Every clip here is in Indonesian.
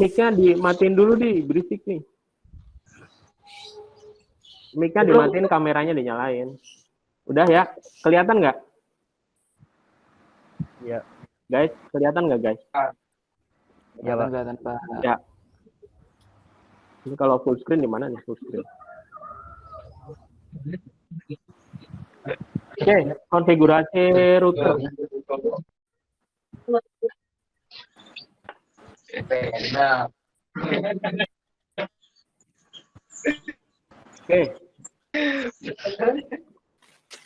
mic-nya dimatiin dulu berisik nih. Mic-nya dimatiin, kameranya dinyalain. Udah ya, kelihatan nggak? Iya. Guys, kelihatan nggak guys? Iya, Pak. Kelihatan, Pak. Ya. Ini kalau full screen di mana nih full screen? Oke, konfigurasi router.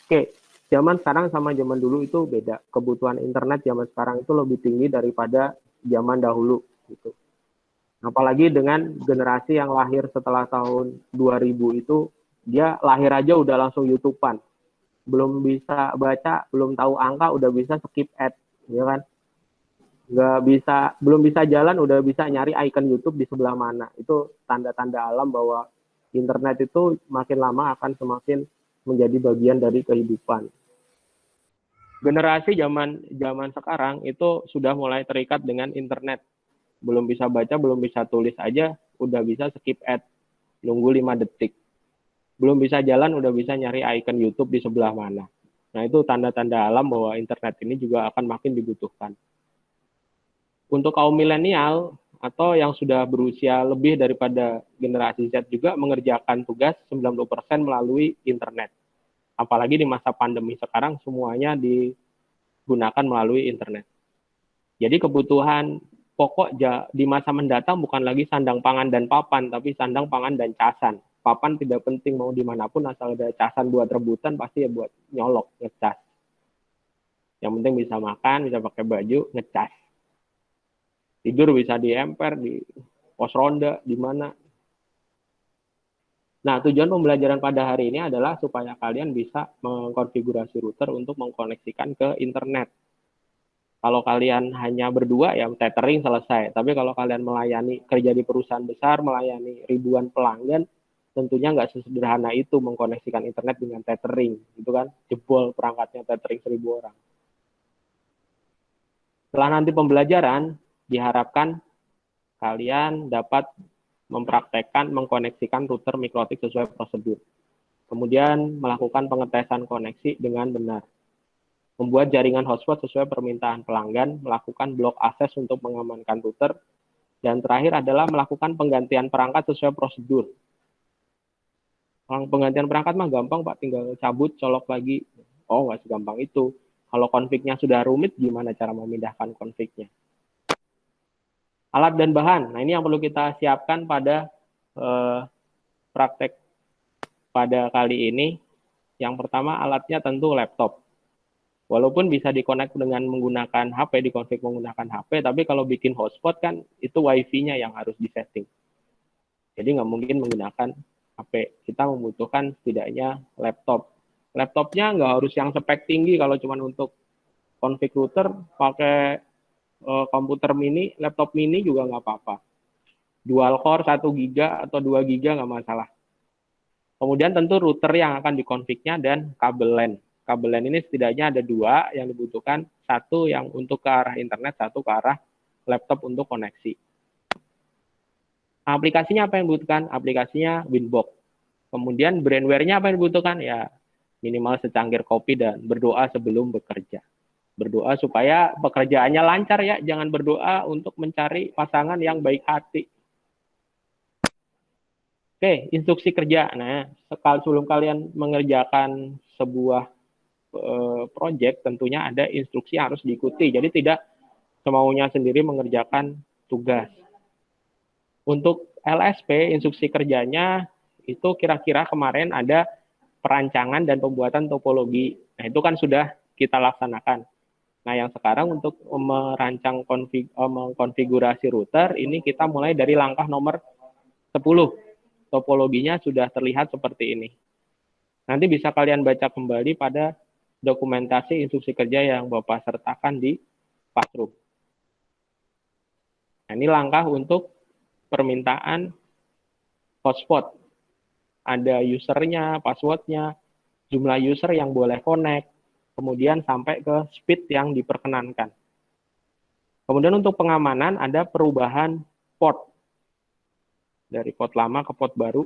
Oke, zaman sekarang sama zaman dulu itu beda. Kebutuhan internet zaman sekarang itu lebih tinggi daripada zaman dahulu gitu. Apalagi dengan generasi yang lahir setelah tahun 2000 itu, dia lahir aja udah langsung YouTube-an. Belum bisa baca, belum tahu angka, udah bisa skip ad, ya kan? Belum bisa jalan, udah bisa nyari icon YouTube di sebelah mana. Itu tanda-tanda alam bahwa internet itu makin lama akan semakin menjadi bagian dari kehidupan. Generasi zaman sekarang itu sudah mulai terikat dengan internet. Belum bisa baca, belum bisa tulis aja, udah bisa skip ad, nunggu 5 detik. Belum bisa jalan, udah bisa nyari icon YouTube di sebelah mana. Nah, itu tanda-tanda alam bahwa internet ini juga akan makin dibutuhkan. Untuk kaum milenial atau yang sudah berusia lebih daripada generasi Z juga mengerjakan tugas 90% melalui internet. Apalagi di masa pandemi sekarang semuanya digunakan melalui internet. Jadi kebutuhan pokok di masa mendatang bukan lagi sandang pangan dan papan, tapi sandang pangan dan casan. Papan tidak penting mau dimanapun, asal ada casan buat rebutan, pasti ya buat nyolok, ngecas. Yang penting bisa makan, bisa pakai baju, ngecas. Tidur bisa di emper, di pos ronda, di mana. Nah, tujuan pembelajaran pada hari ini adalah supaya kalian bisa mengkonfigurasi router untuk mengkoneksikan ke internet. Kalau kalian hanya berdua, ya tethering selesai. Tapi kalau kalian melayani, kerja di perusahaan besar, melayani ribuan pelanggan, tentunya nggak sesederhana itu mengkoneksikan internet dengan tethering. Itu kan jebol perangkatnya tethering 1000 orang. Setelah nanti pembelajaran, diharapkan kalian dapat mempraktekkan mengkoneksikan router mikrotik sesuai prosedur. Kemudian melakukan pengetesan koneksi dengan benar. Membuat jaringan hotspot sesuai permintaan pelanggan, melakukan blok akses untuk mengamankan router, dan terakhir adalah melakukan penggantian perangkat sesuai prosedur. Penggantian perangkat mah gampang, Pak, tinggal cabut, colok lagi. Oh, nggak segampang itu. Kalau konfignya sudah rumit, gimana cara memindahkan konfignya? Alat dan bahan. Nah, ini yang perlu kita siapkan pada praktek pada kali ini. Yang pertama, alatnya tentu laptop. Walaupun bisa dikonek dengan menggunakan HP, dikonfig menggunakan HP, tapi kalau bikin hotspot kan itu wifi-nya yang harus disetting. Jadi nggak mungkin menggunakan HP. Kita membutuhkan setidaknya laptop. Laptopnya nggak harus yang spek tinggi, kalau cuma untuk config router, pakai komputer mini, laptop mini juga nggak apa-apa. Dual core 1 GB atau 2 GB nggak masalah. Kemudian tentu router yang akan dikonfignya dan kabel LAN. Kabel LAN ini setidaknya ada 2 yang dibutuhkan, satu yang untuk ke arah internet, satu ke arah laptop untuk koneksi. Aplikasinya apa yang dibutuhkan? Aplikasinya Winbox. Kemudian brandware-nya apa yang dibutuhkan? Ya minimal secangkir kopi dan berdoa sebelum bekerja. Berdoa supaya pekerjaannya lancar ya, jangan berdoa untuk mencari pasangan yang baik hati. Oke, instruksi kerja. Nah, sebelum kalian mengerjakan sebuah project, tentunya ada instruksi yang harus diikuti. Jadi tidak semaunya sendiri mengerjakan tugas. Untuk LSP, instruksi kerjanya itu kira-kira kemarin ada perancangan dan pembuatan topologi. Nah, itu kan sudah kita laksanakan. Nah, yang sekarang untuk merancang mengkonfigurasi router, ini kita mulai dari langkah nomor 10. Topologinya sudah terlihat seperti ini. Nanti bisa kalian baca kembali pada dokumentasi instruksi kerja yang Bapak sertakan di Classroom. Nah, ini langkah untuk permintaan hotspot. Ada usernya, passwordnya, jumlah user yang boleh connect, kemudian sampai ke speed yang diperkenankan. Kemudian untuk pengamanan ada perubahan port. Dari port lama ke port baru.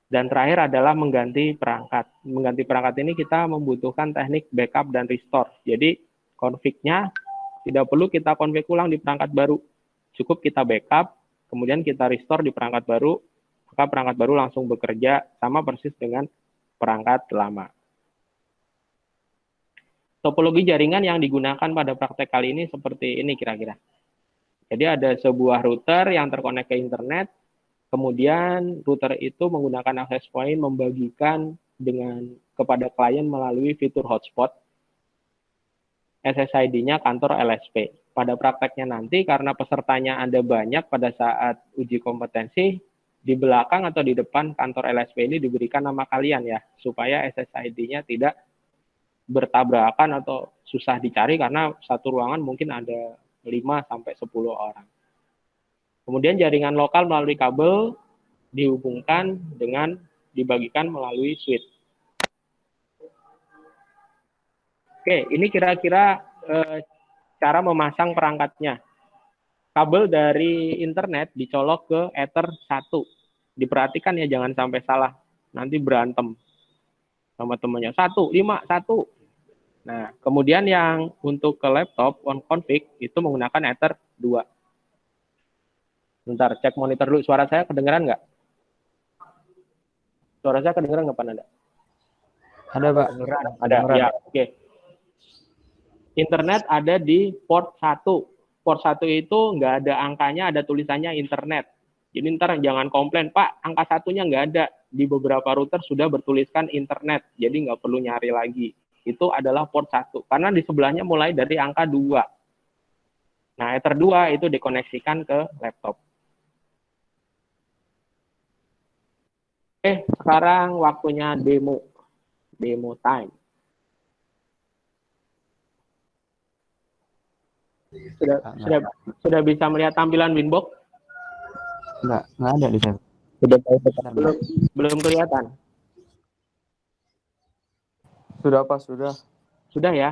Dan terakhir adalah mengganti perangkat. Mengganti perangkat ini kita membutuhkan teknik backup dan restore. Jadi config-nya tidak perlu kita config ulang di perangkat baru. Cukup kita backup, kemudian kita restore di perangkat baru, maka perangkat baru langsung bekerja sama persis dengan perangkat lama. Topologi jaringan yang digunakan pada praktek kali ini seperti ini kira-kira. Jadi ada sebuah router yang terkonek ke internet, kemudian router itu menggunakan access point membagikan kepada klien melalui fitur hotspot. SSID-nya kantor LSP. Pada prakteknya nanti karena pesertanya ada banyak pada saat uji kompetensi, di belakang atau di depan kantor LSP ini diberikan nama kalian ya, supaya SSID-nya tidak bertabrakan atau susah dicari karena satu ruangan mungkin ada 5 sampai 10 orang. Kemudian jaringan lokal melalui kabel dihubungkan dengan dibagikan melalui switch. Oke, ini kira-kira cara memasang perangkatnya. Kabel dari internet dicolok ke Ether 1. Diperhatikan ya, jangan sampai salah. Nanti berantem sama temannya. 1, 5, 1. Nah, kemudian yang untuk ke laptop, on config, itu menggunakan Ether 2. Bentar, cek monitor dulu. Suara saya kedengeran nggak? Suara saya kedengeran nggak, Pak Nanda? Ada, Pak. Ada, ya, oke. Internet ada di port 1. Port 1 itu nggak ada angkanya, ada tulisannya internet. Jadi ntar jangan komplain, Pak, angka satunya nggak ada. Di beberapa router sudah bertuliskan internet, jadi nggak perlu nyari lagi. Itu adalah port 1. Karena di sebelahnya mulai dari angka 2. Nah, Ether 2 itu dikoneksikan ke laptop. Sekarang waktunya demo time. Sudah bisa melihat tampilan Winbox? Enggak ada di saya. Belum kelihatan. Sudah, Pak, sudah. Sudah ya?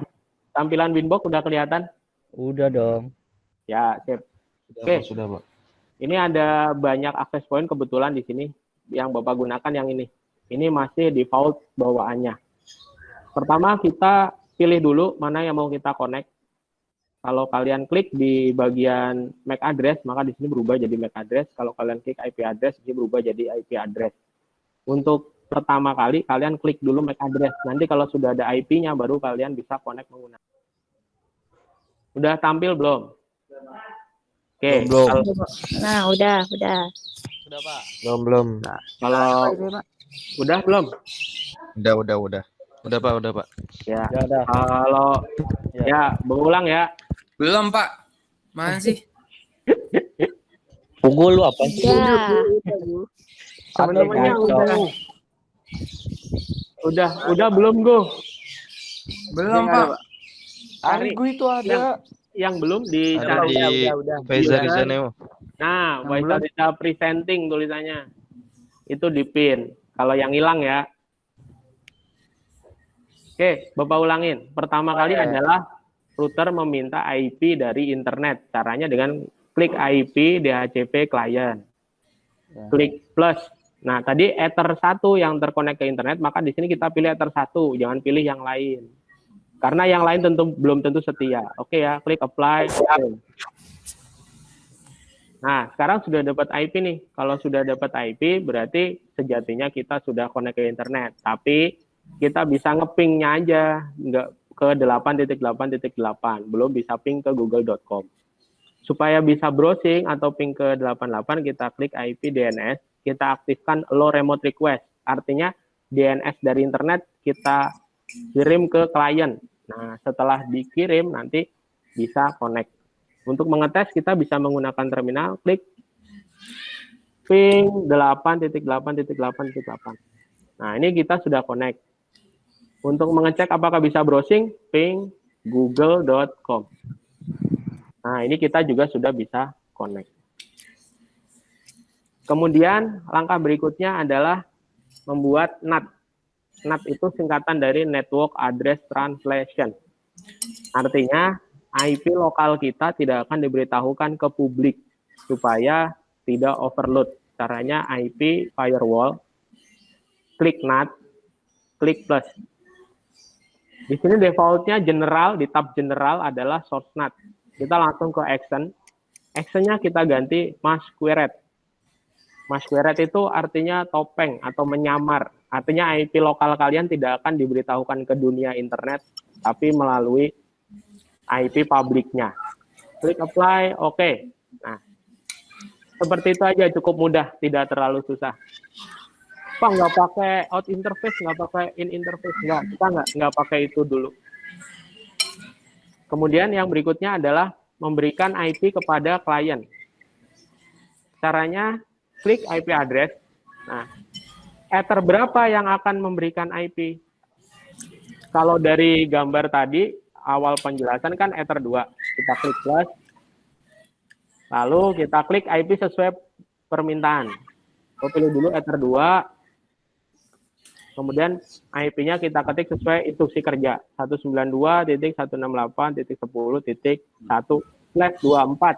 Tampilan Winbox sudah kelihatan? Udah dong. Ya, sip. Oke, sudah, Pak. Ini ada banyak access point kebetulan di sini yang Bapak gunakan yang ini. Ini masih default bawaannya. Pertama kita pilih dulu mana yang mau kita connect. Kalau kalian klik di bagian MAC address, maka di sini berubah jadi MAC address. Kalau kalian klik IP address, ini berubah jadi IP address. Untuk pertama kali, kalian klik dulu MAC address. Nanti kalau sudah ada IP-nya, baru kalian bisa connect menggunakan. Udah tampil belum? Oke. Belum. Nah, udah. Udah, Pak. Belum. Nah, kalau udah belum? Udah, Pak. Ya. Udah. Kalau ya, berulang ya. Belum, Pak. Mana sih? Pukul lu apa sih? Ya. Sebenarnya udah belum Go? Belum, Pak. Hari gue itu ada. Yang belum di Ada di Faisal Rizaneo. Nah, Faisal Rizal presenting tulisannya. Itu di pin. Kalau yang hilang ya. Oke, Bapak ulangin. Pertama kali adalah router meminta IP dari internet. Caranya dengan klik IP DHCP client. Klik plus. Nah, tadi Ether 1 yang terkonek ke internet, maka di sini kita pilih Ether 1, jangan pilih yang lain. Karena yang lain belum tentu setia. Oke ya, klik apply. Nah, sekarang sudah dapat IP nih. Kalau sudah dapat IP, berarti sejatinya kita sudah connect ke internet. Tapi kita bisa ngepingnya aja, nggak ke 8.8.8, belum bisa ping ke google.com. Supaya bisa browsing atau ping ke 88, kita klik IP DNS, kita aktifkan allow remote request. Artinya DNS dari internet kita kirim ke klien. Nah, setelah dikirim nanti bisa connect. Untuk mengetes kita bisa menggunakan terminal, klik ping 8.8.8.8. Nah, ini kita sudah connect. Untuk mengecek apakah bisa browsing, ping google.com. Nah, ini kita juga sudah bisa connect. Kemudian langkah berikutnya adalah membuat NAT. NAT itu singkatan dari Network Address Translation. Artinya IP lokal kita tidak akan diberitahukan ke publik. supaya tidak overload. Caranya IP firewall, klik NAT, klik plus. Di sini defaultnya general, di tab general adalah source NAT. Kita langsung ke action. Actionnya kita ganti masquerade. Masquerade itu artinya topeng atau menyamar. Artinya IP lokal kalian tidak akan diberitahukan ke dunia internet, tapi melalui IP publiknya. Klik apply, oke. Nah, seperti itu aja, cukup mudah, tidak terlalu susah. Pak, nggak pakai out interface, nggak pakai in interface, kita nggak pakai itu dulu. Kemudian yang berikutnya adalah memberikan IP kepada klien. Caranya klik IP address. Nah, ether berapa yang akan memberikan IP? Kalau dari gambar tadi awal penjelasan kan ether 2. Kita klik plus. Lalu kita klik IP sesuai permintaan. Kita pilih dulu ether 2. Kemudian IP-nya kita ketik sesuai instruksi kerja. 192.168.10.1/24.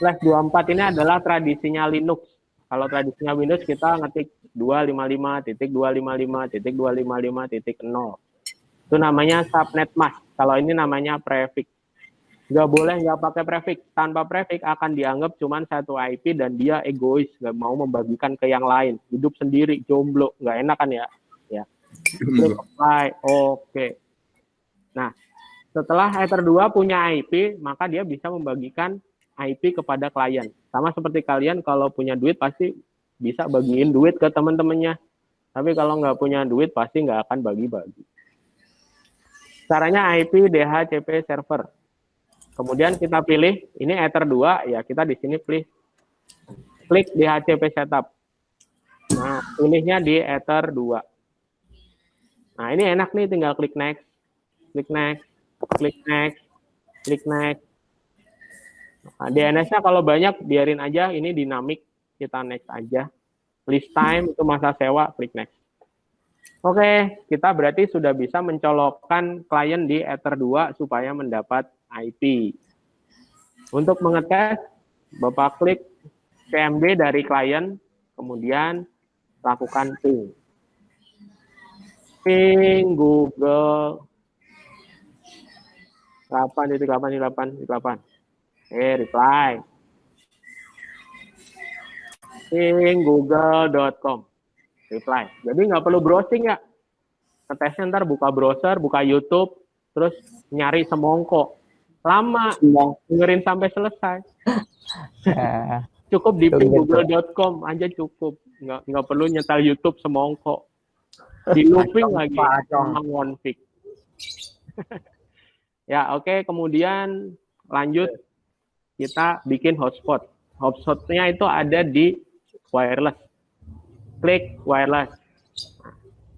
Slash 24 ini adalah tradisinya Linux. Kalau tradisinya Windows kita ngetik 255.255.255.0. Itu namanya subnet mask. Kalau ini namanya prefix. Nggak boleh nggak pakai prefix. Tanpa prefix akan dianggap cuma satu IP dan dia egois, nggak mau membagikan ke yang lain. Hidup sendiri, jomblo, nggak enak kan ya? Ya. Apply, oke. Nah, setelah ether 2 punya IP, maka dia bisa membagikan IP kepada klien. Sama seperti kalian kalau punya duit pasti bisa bagiin duit ke teman-temannya. Tapi kalau nggak punya duit pasti nggak akan bagi-bagi. Caranya IP DHCP server. Kemudian kita pilih, ini ether 2, ya kita di sini klik DHCP setup. Nah, pilihnya di ether 2. Nah, ini enak nih, tinggal klik next, klik next, klik next, klik next. Nah, DNS-nya kalau banyak, biarin aja, ini dinamik, kita next aja. List time, itu masa sewa, klik next. Oke, kita berarti sudah bisa mencolokkan klien di ether 2 supaya mendapat IP. Untuk mengetes, Bapak klik CMD dari klien, kemudian lakukan ping. Ping Google 8.8.8.8. Reply. Ping google.com. Reply. Jadi nggak perlu browsing ya. Ketesnya ntar buka browser, buka YouTube, terus nyari semongko. Lama, dengerin sampai selesai. Cukup di pinggoogle.com aja cukup. Nggak perlu nyetel YouTube semongko. Di looping lagi sama OneFig. Ya, oke. Kemudian lanjut kita bikin hotspot. Hotspotnya itu ada di wireless. Klik wireless.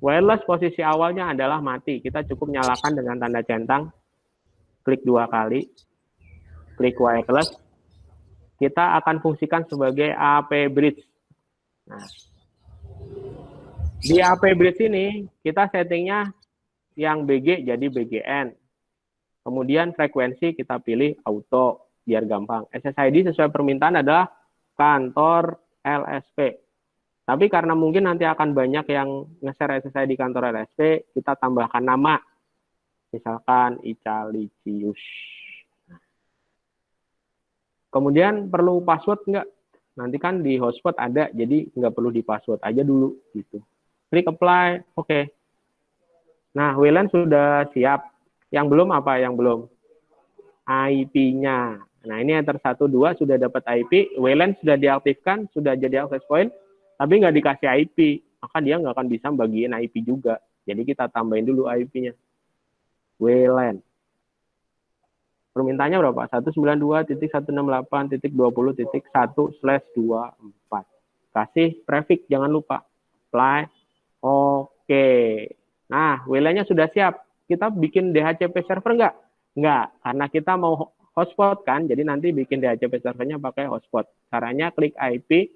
Wireless posisi awalnya adalah mati. Kita cukup nyalakan dengan tanda centang. Klik 2 kali. Klik wireless. Kita akan fungsikan sebagai AP bridge. Nah, di AP bridge ini kita settingnya yang BG jadi BGN. Kemudian frekuensi kita pilih auto biar gampang. SSID sesuai permintaan adalah kantor LSP. Tapi karena mungkin nanti akan banyak yang nge-share SSID kantor LSP, kita tambahkan nama. Misalkan Ica Licius. Kemudian perlu password nggak? Nanti kan di hotspot ada, jadi nggak perlu di password aja dulu gitu. Klik apply, oke. Nah, WLAN sudah siap. Yang belum apa? Yang belum? IP-nya. Nah, ini ether 1, 2 sudah dapat IP. WLAN sudah diaktifkan, sudah jadi access point, tapi nggak dikasih IP. Maka dia nggak akan bisa bagiin IP juga. Jadi kita tambahin dulu IP-nya. WLAN. Permintaannya berapa? 192.168.20.1/24. Kasih prefix, jangan lupa. Apply. Oke. Nah, WLAN-nya sudah siap. Kita bikin DHCP server nggak? Nggak, karena kita mau hotspot kan, jadi nanti bikin DHCP servernya pakai hotspot. Caranya klik IP,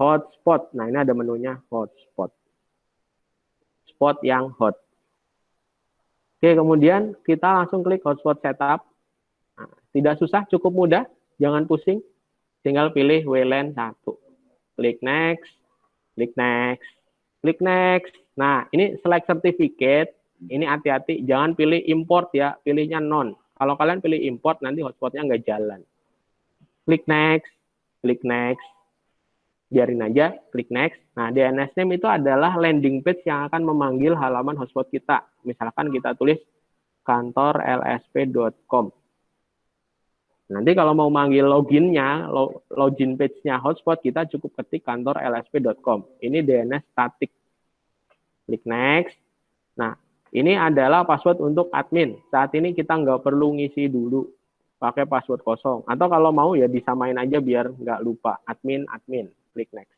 hotspot. Nah, ini ada menunya hotspot. Spot yang hot. Oke, kemudian kita langsung klik hotspot setup. Nah, tidak susah, cukup mudah, jangan pusing. tinggal pilih WLAN 1. Klik next, klik next, klik next. Nah, ini select certificate. Ini hati-hati, jangan pilih import ya, pilihnya non. Kalau kalian pilih import, nanti hotspotnya nggak jalan. Klik next, klik next. Biarin aja, klik next. Nah, DNS name itu adalah landing page yang akan memanggil halaman hotspot kita. Misalkan kita tulis kantorlsp.com. Nanti kalau mau manggil loginnya, login page-nya hotspot, kita cukup ketik kantorlsp.com. Ini DNS static. Klik next. Nah, ini adalah password untuk admin. Saat ini kita nggak perlu ngisi dulu pakai password kosong. Atau kalau mau ya disamain aja biar nggak lupa. Admin, admin. Klik next.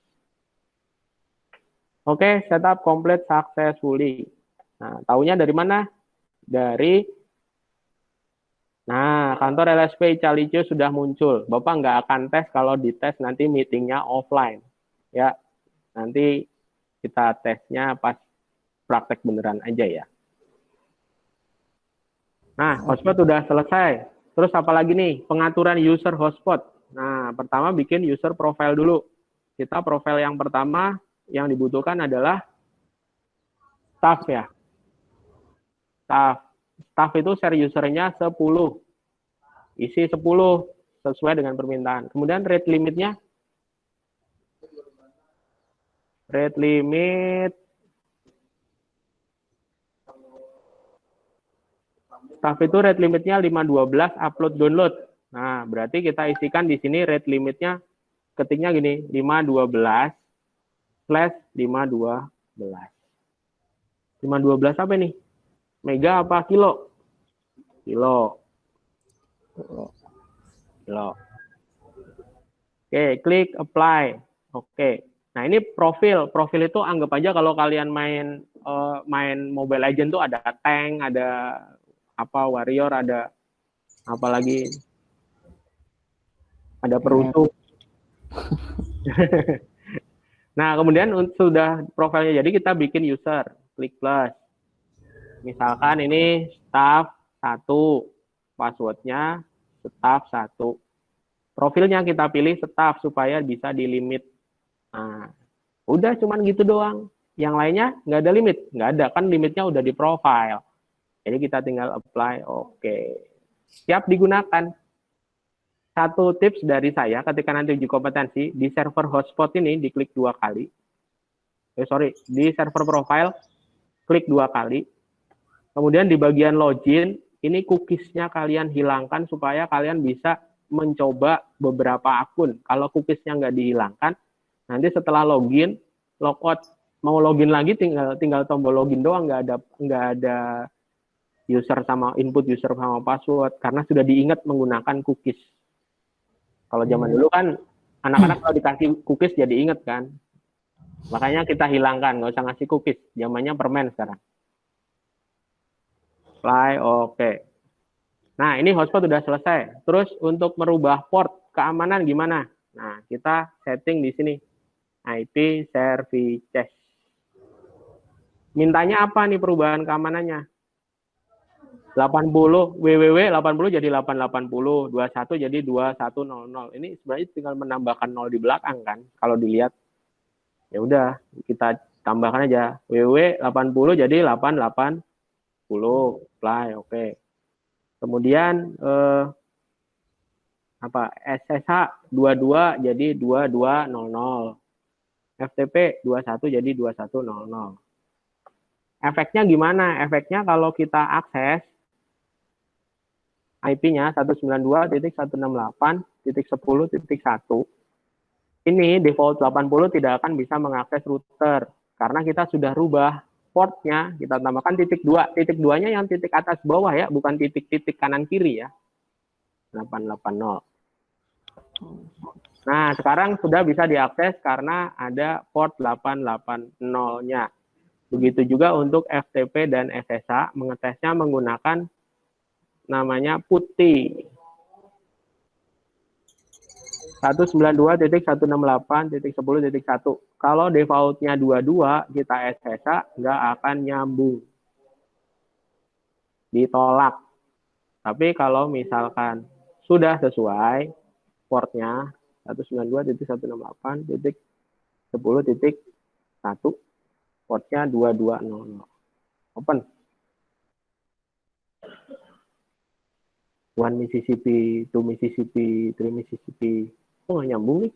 Oke, setup complete successfully. Nah, taunya dari mana? Nah, kantor LSP Icalicio sudah muncul. Bapak nggak akan tes kalau dites nanti meetingnya offline. Ya, nanti kita tesnya pas praktek beneran aja ya. Nah, hotspot udah selesai. Terus apa lagi nih? Pengaturan user hotspot. Nah, pertama bikin user profile dulu. Kita profile yang pertama yang dibutuhkan adalah staff ya. Staff itu share usernya 10. Isi 10 sesuai dengan permintaan. Kemudian rate limitnya. Rate limit. Staff itu rate limitnya 512 upload download. Nah, berarti kita isikan di sini rate limitnya ketiknya gini, 512 /512. 512 apa nih? Mega apa kilo? Kilo. Oke, klik apply. Oke. Nah, ini profil. Profil itu anggap aja kalau kalian main Mobile Legends tuh ada tank, ada apa warrior, ada apa lagi? Ada perusuh. Nah, kemudian sudah profilnya jadi kita bikin user, klik plus. Misalkan ini staff 1, passwordnya staff 1. Profilnya kita pilih staff supaya bisa di limit. Nah, udah cuman gitu doang. Yang lainnya nggak ada limit, nggak ada, kan limitnya udah di profile. Jadi kita tinggal apply, oke. Siap digunakan. Satu tips dari saya ketika nanti uji kompetensi, di server hotspot ini diklik 2 kali. Di server profile, klik 2 kali. Kemudian di bagian login, ini cookies-nya kalian hilangkan supaya kalian bisa mencoba beberapa akun. Kalau cookies-nya nggak dihilangkan, nanti setelah login, logout, mau login lagi tinggal tombol login doang, nggak ada user sama input user sama password karena sudah diingat menggunakan cookies. Kalau zaman dulu kan anak-anak kalau dikasih cookies jadi inget kan. Makanya kita hilangkan, nggak usah ngasih cookies. Zamannya permen sekarang. Apply, oke. Nah, ini hotspot udah selesai. Terus untuk merubah port keamanan gimana? Nah, kita setting di sini. IP services. Mintanya apa nih perubahan keamanannya? 80 www 80 jadi 880, 21 jadi 2100. Ini sebenarnya tinggal menambahkan 0 di belakang kan. Kalau dilihat ya udah kita tambahkan aja www 80 jadi 880. Apply, oke. Kemudian SSH 22 jadi 2200. FTP 21 jadi 2100. Efeknya gimana? Efeknya kalau kita akses IP-nya 192.168.10.1. Ini default 80 tidak akan bisa mengakses router karena kita sudah rubah portnya, kita tambahkan titik 2. Titik 2-nya yang titik atas bawah ya, bukan titik-titik kanan kiri ya. 880. Nah, sekarang sudah bisa diakses karena ada port 880-nya. Begitu juga untuk FTP dan SSH, mengetesnya menggunakan namanya PuTTY 192.168.10.1. Kalau defaultnya 22, kita SSH nggak akan nyambung. Ditolak. Tapi kalau misalkan sudah sesuai portnya 192.168.10.1. Portnya 2200. Open. One Mississippi, two Mississippi, three Mississippi. Oh, nggak nyambung nih.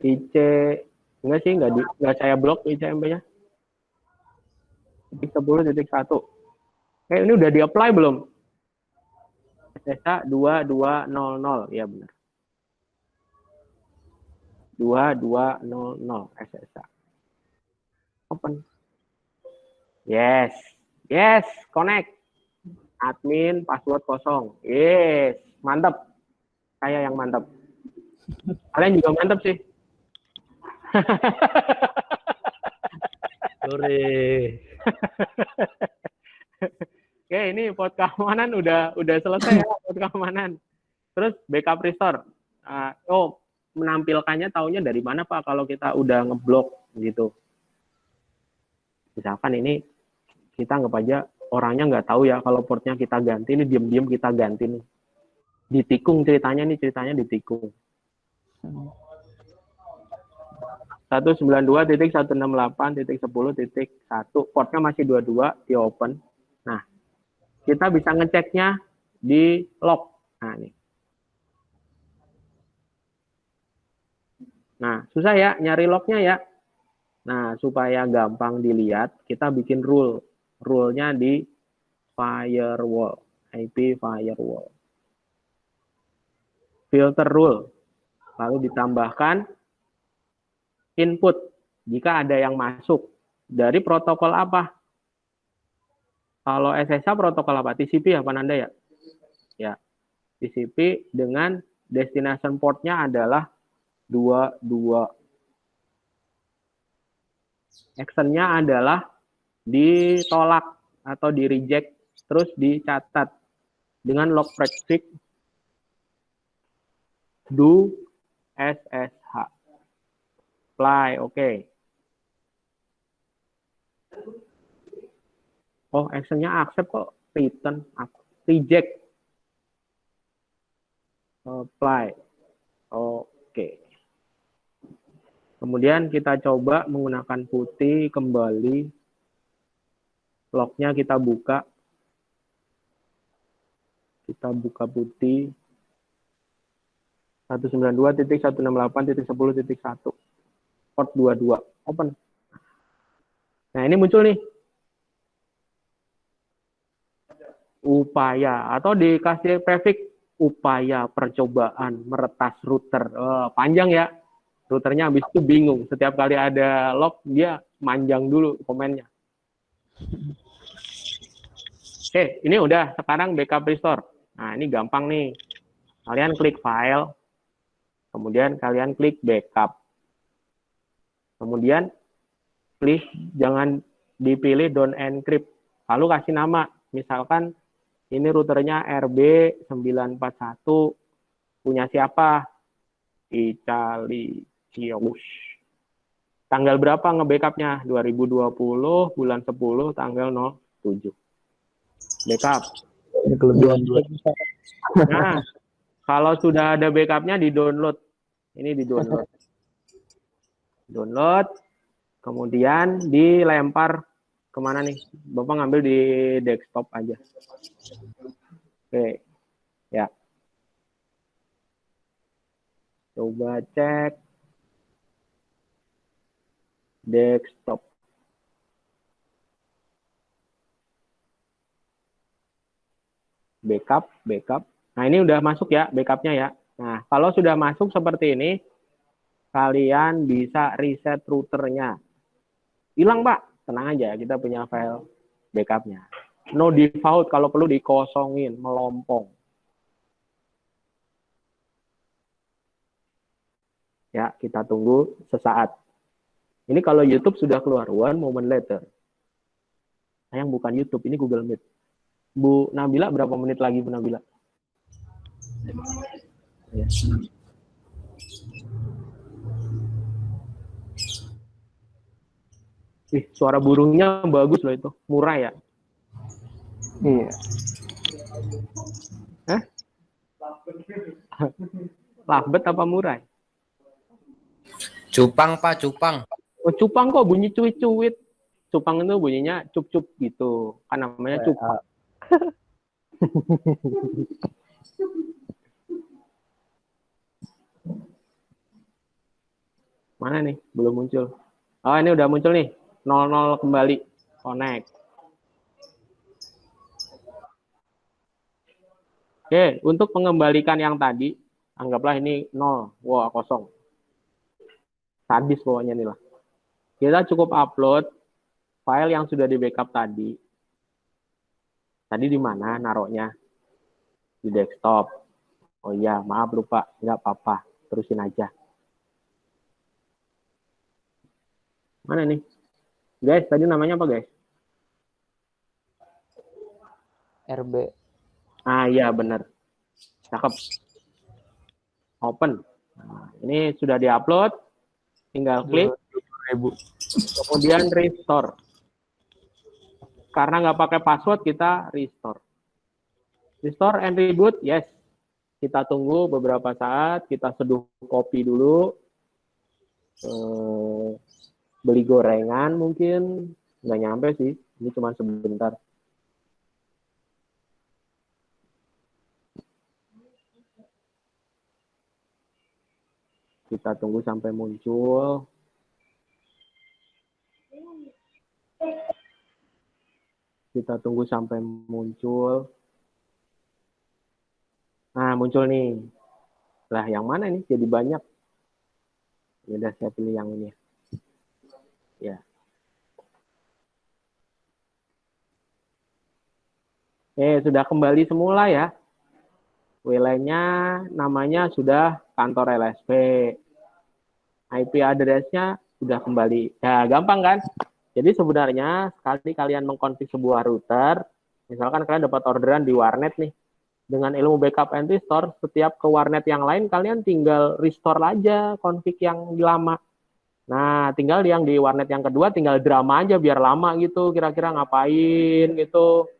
IC enggak sih, enggak saya blok ICMP-nya. 10.1. Ini udah di-apply belum? SSA 2200. Ya benar. 2200 SSA. Open. Yes. Yes, connect. Admin password kosong. Yes, mantap. Saya yang mantap. Kalian juga mantap sih. Sore. Oke, ini port keamanan udah selesai ya, port keamanan. Terus backup restore. Menampilkannya taunya dari mana Pak kalau kita udah ngeblok gitu. Misalkan ini kita anggap aja orangnya nggak tahu ya kalau portnya kita ganti, ini diam-diam kita ganti nih. Ditikung ceritanya ditikung. 192.168.10.1 portnya masih 22 di open. Nah, kita bisa ngeceknya di log. Nah, ini. Nah, susah ya nyari lognya ya. Nah, supaya gampang dilihat, kita bikin rule. Rule-nya di firewall, IP firewall. Filter rule. Lalu ditambahkan input jika ada yang masuk dari protokol apa? Kalau SSH protokol apa? TCP apa Nanda ya? Ya, TCP dengan destination portnya adalah 22. Actionnya adalah ditolak atau di reject, terus dicatat dengan log prefix do SSH. Apply, oke. Oh, actionnya accept kok, return, reject, apply, oke. Kemudian kita coba menggunakan putih kembali, lognya kita buka putih 192.168.10.1 port 22 open. Nah, ini muncul nih upaya atau dikasih prefix upaya percobaan meretas router. Panjang ya. Routernya habis itu bingung. Setiap kali ada log, dia manjang dulu komennya. Oke, ini udah. Sekarang backup restore. Nah, ini gampang nih. Kalian klik file. Kemudian kalian klik backup. Kemudian klik, jangan dipilih don't encrypt. Lalu kasih nama. Misalkan ini routernya RB941. Punya siapa? Italy. Tanggal berapa nge-backupnya? 2020, bulan 10, tanggal 07. Backup. Nah, kalau sudah ada backupnya di-download. Ini di-download. Download, kemudian dilempar kemana nih? Bapak ngambil di desktop aja. Oke, ya. Coba cek. Desktop. Backup. Nah, ini udah masuk ya backupnya ya. Nah, kalau sudah masuk seperti ini, kalian bisa reset routernya. Hilang, Pak. Tenang aja, kita punya file backupnya. No default, kalau perlu dikosongin, melompong. Ya, kita tunggu sesaat. Ini kalau YouTube sudah keluar, one moment later. Sayang bukan YouTube, ini Google Meet. Bu Nabila, berapa menit lagi Bu Nabila? Ya. Suara burungnya bagus loh itu. Murah ya? Iya. Lovebird apa murai? Cupang, Pak, cupang. Oh, cupang kok bunyi cuit-cuit. Cupang itu bunyinya cup-cup gitu. Kan namanya cupang. Mana nih? Belum muncul. Oh, ini udah muncul nih. 00 kembali. Connect. Oke, untuk mengembalikan yang tadi, anggaplah ini 0. Wah, kosong. Sadis pokoknya nih lah. Kita cukup upload file yang sudah di backup tadi. Tadi di mana naruhnya? Di desktop. Oh iya, maaf lupa. Nggak apa-apa. Terusin aja. Mana nih? Guys, tadi namanya apa guys? RB. Ah iya, bener. Cakep. Open. Nah, ini sudah di-upload. Tinggal klik. 2000. Kemudian restore. Karena nggak pakai password, kita restore. Restore and reboot, yes. Kita tunggu beberapa saat, kita seduh kopi dulu. Beli gorengan mungkin. Nggak nyampe sih, ini cuma sebentar. Kita tunggu sampai muncul. Kita tunggu sampai muncul. Nah, muncul nih. Lah, yang mana nih? Jadi banyak. Ya udah, saya pilih yang ini. Ya. Sudah kembali semula ya. Wilayahnya namanya sudah kantor LSP. IP address-nya sudah kembali. Ya, gampang kan? Jadi sebenarnya sekali kalian mengkonfig sebuah router, misalkan kalian dapat orderan di warnet nih, dengan ilmu backup and restore, setiap ke warnet yang lain kalian tinggal restore aja config yang lama. Nah, tinggal yang di warnet yang kedua tinggal drama aja biar lama gitu, kira-kira ngapain gitu.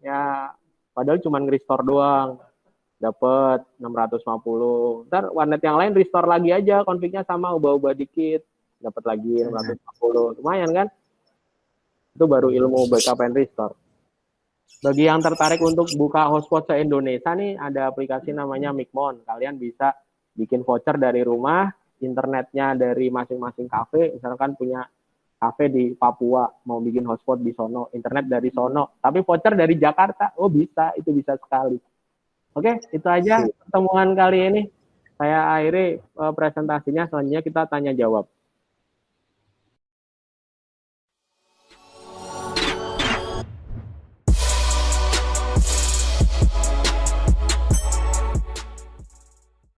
Ya, padahal cuma nge-restore doang. Dapat 650. Ntar warnet yang lain restore lagi aja, config-nya sama, ubah-ubah dikit. Dapat lagi 650. Lumayan kan? Itu baru ilmu backup and restore. Bagi yang tertarik untuk buka hotspot se-Indonesia nih, ada aplikasi namanya Micmon. Kalian bisa bikin voucher dari rumah, internetnya dari masing-masing kafe. Misalkan punya kafe di Papua, mau bikin hotspot di sono, internet dari sono. Tapi voucher dari Jakarta, oh bisa, itu bisa sekali. Oke, itu aja pertemuan kali ini. Saya akhiri presentasinya, selanjutnya kita tanya jawab.